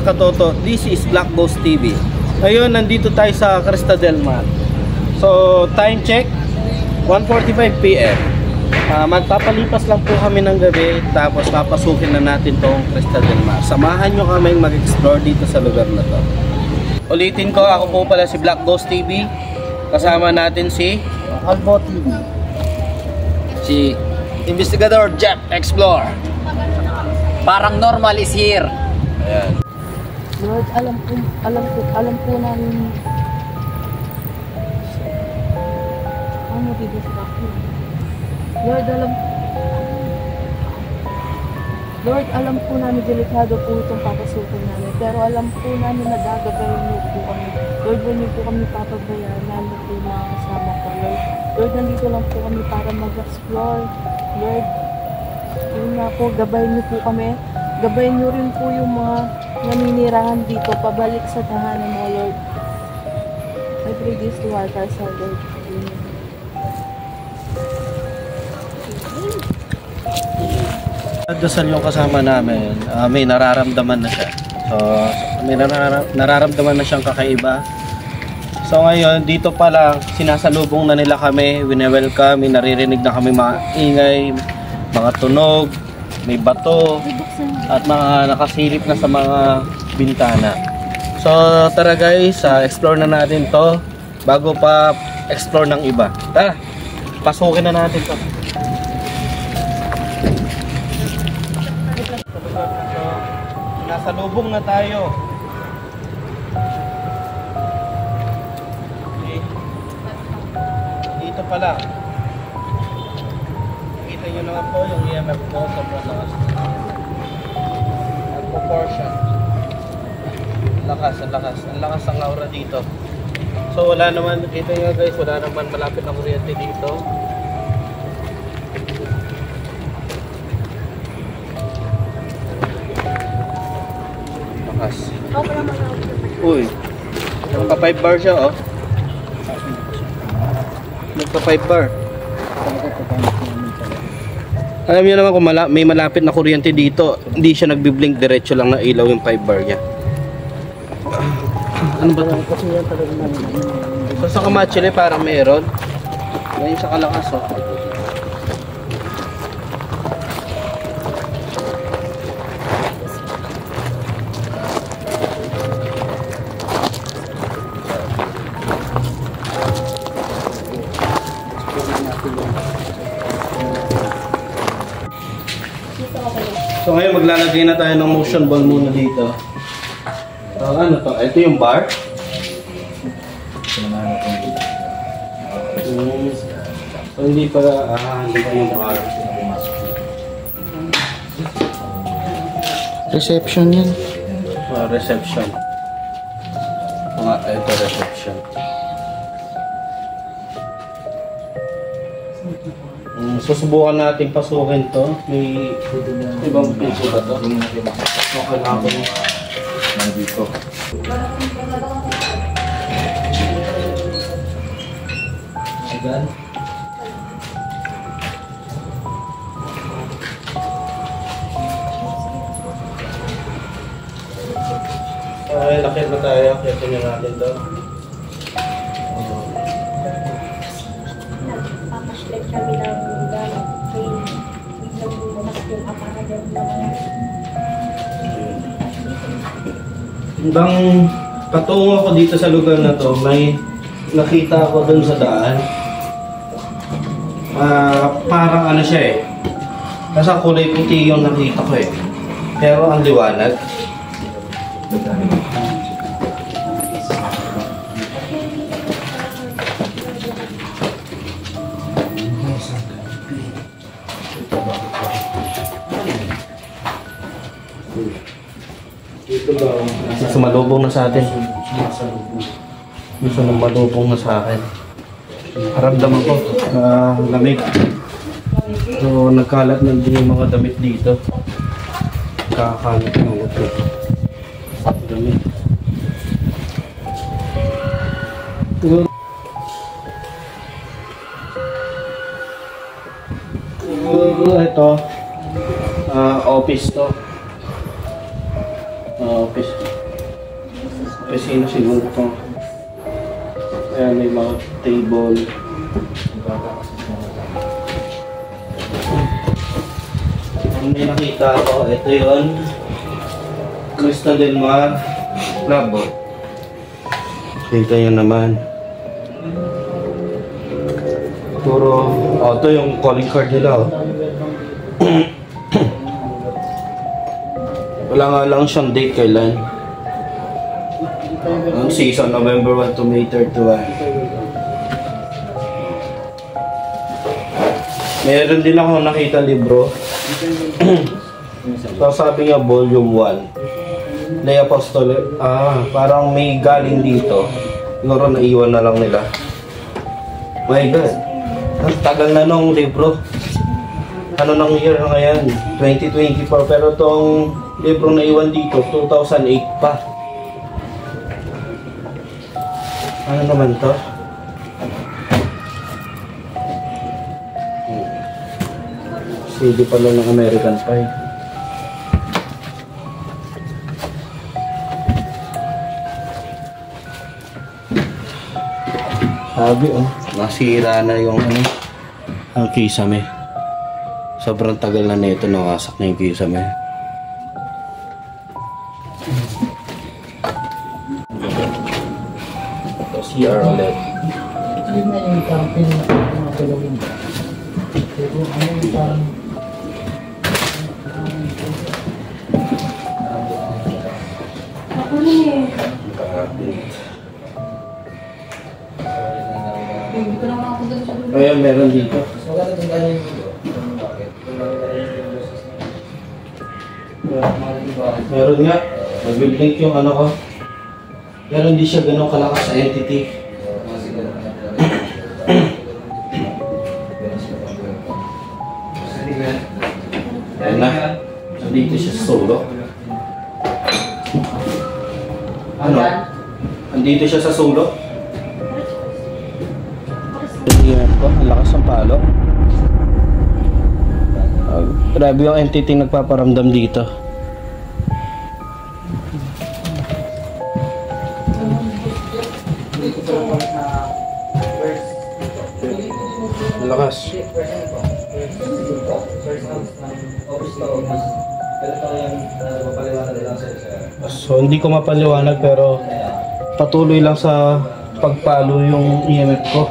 katoto, this is Black Ghost TV. Ngayon, nandito tayo sa Cresta del Mar. So, time check, 1:45 PM. Magpapalipas lang po kami ng gabi, tapos papasukin na natin tong Cresta del Mar. Samahan nyo kami mag-explore dito sa lugar na to. Ulitin ko, ako po pala si Black Ghost TV. Kasama natin si Albo TV. Si Investigador Jeff Explore. Parang normal is here. Ayan. Lord, alam po namin. Ano dito sa akin? Lord, alam po namin delikado po itong papasukin namin. Pero alam po namin na gagabayan niyo po kami. Lord, huwag niyo po kami papabayaan. Lalo po yung mga kasama ko, Lord. Lord, nandito lang po kami para mag-explore. Lord, yun na po, gabayan niyo po kami. Gabayan niyo rin po yung mga naninirahan dito, pabalik sa tahanan mo, Lord. I pray this to our Christ, our Lord. Amen. Dasal yung kasama namin, may nararamdaman na siya. So, may nararamdaman na siyang kakaiba. So ngayon, dito pa lang, sinasalubong na nila kami, wine-welcome, may naririnig na kami mga ingay, mga tunog, may bato, at mga nakasilip na sa mga bintana. So tara guys, explore na natin to bago pa explore ng iba. Tara, pasukin na natin to. Nasalubong na tayo. Okay. Dito pa lang. Kita nyo naman po yung EMF ko sa lakas. At proportion. Ang lakas ang aura dito. So wala naman, kita nyo guys, wala naman malapit na kuryente dito. Lakas. Uy, nagpa 5 bar siya oh. Nagpa 5 bar. Alam niyo naman kung may malapit na kuryente dito, hindi siya nagbi-blink, diretso lang na ilaw yung 5 bar niya. Ano ba ito? So sa Kamachile parang meron. Ngayon sa Kalakas oh. So ngayon maglalagay na tayo ng motion ball muna dito. So ano to? Ito yung bar. So hindi pa yung bar. Reception yan. Reception. Ito reception. Susubukan natin pasukin to. May ibang piso ba to? Okay na ako nandito. Ayan. Ay, lakit na tayo. Kaya nyo natin to. Nagpapashlet kami ng gamit kay biglang bumakas yung aparador naman. Hanggang patungo ko dito sa lugar na to, may nakita ako dun sa daan. Parang ano siya eh. Kasi kulay puti yung nakita ko eh. Pero ang liwanag. Sumalubong na sa atin. Sumalubong na sa akin. Paramdaman ko lamig. So nagkalat na din yung mga damit dito. Kakalat na mga damit. Ito office to. Office. Opisina siguro to. Ayan, may mga table. Ang may nakita ko, ito yun. Crystal Del Mar Labo. Kita nyo naman. Puro, ito yung calling card nila. Wala nga lang siyang date kailan. Ang season, November 1 to May 31. Meron din ako nakita libro. So sabi niya volume 1. Lay Apostolic. Parang may galing dito. Siguro naiwan na lang nila. My God. Ang tagal na nung libro. Ano nang year na ngayon? 2024. Pero tong libro na iwan dito, 2008 pa. Ano naman to? CD pala ng American Pie. Sabi nasira na yung ang kisame. Sobrang tagal na nito, nawasak na yung kisame. CR ulit. Yun na yung camping na mga tulogin. Pero ano yung parang... Ako rin eh. Hindi ko naman ako doon sa dulo. Ayan, meron dito. Meron nga. Nag-blink yung ano ko. Pero hindi siya ganun kalakas sa entity. Ayan na. Nandito siya sa sulok. Ano? Nandito siya sa sulok. Tingnan ko, ang lakas ng palo. Grabe yung entity nagpaparamdam dito. Lakas. So hindi ko mapaliwanag pero patuloy lang sa pagpalo yung EMF ko.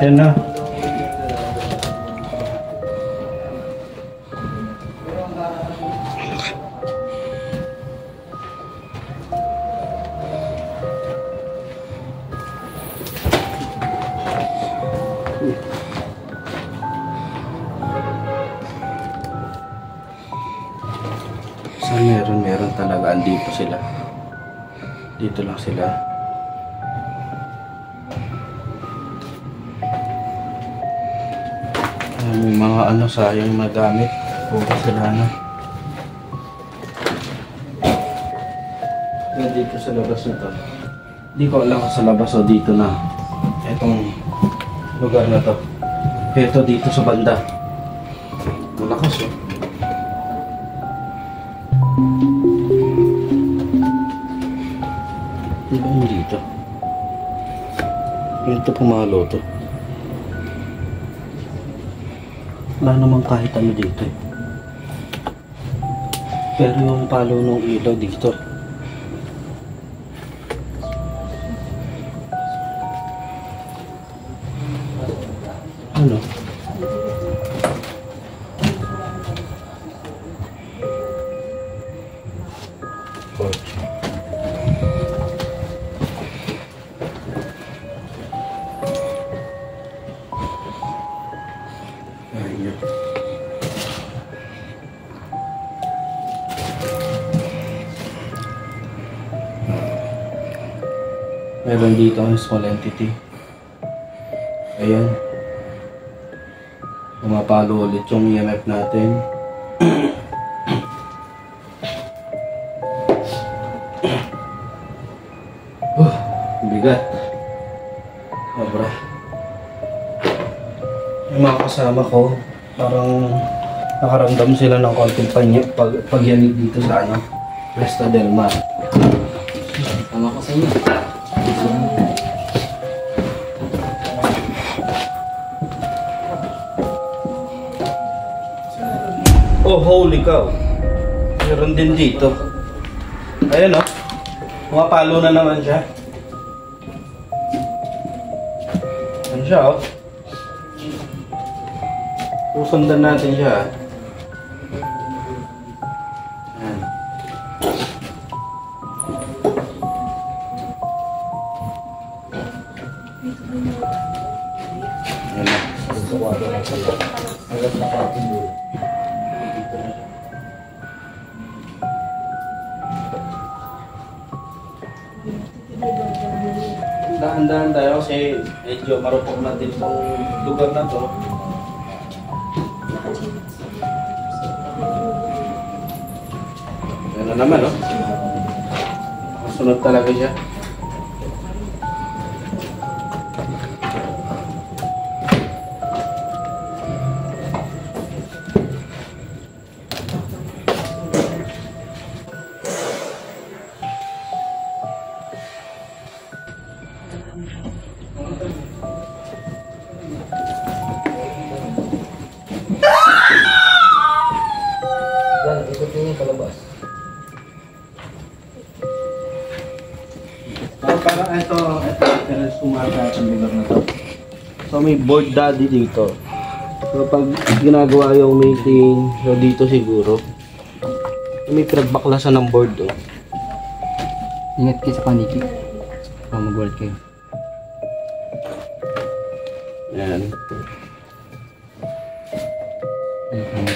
Yan na. Meron talaga. Andito sila. Dito lang sila. May mga sayang yung magamit. Puro sila na. Dito sa labas na to. Hindi ko alam sa labas o dito na. Etong lugar na to. Ito dito sa banda. Malakas oh. Di ba yung dito? Ito pumalo to. Wala namang kahit ano dito eh. Pero yung palo ng ilaw dito. Ano? Meron dito ang small entity. Ayan. Pumapalo ulit yung EMF natin. Bigat. Sobra. Yung mga kasama ko, parang nakaramdam sila ng konting pagyanig dito sa ano, Cresta del Mar. Tama ko sa inyo. Oh, holy cow. Meron din dito. Ayan oh. Pumapalo na naman siya. Ayan siya oh. Susundan natin siya. Ayan. Ayan na. Alam na kapin doon. Dahan-dahan tayo kasi medyo marupok natin itong lugar na to. Ano naman oh. Masunod talaga siya. Yan, ikutin niyo palabas. Parang ito sumata sa lugar na to. So may board daddy dito. So pag ginagawa yung meeting, so dito siguro. May pinagbaklasan ng board oh. Ingat kayo sa paniki. Baka mag-work kayo. Ayan. Ayun.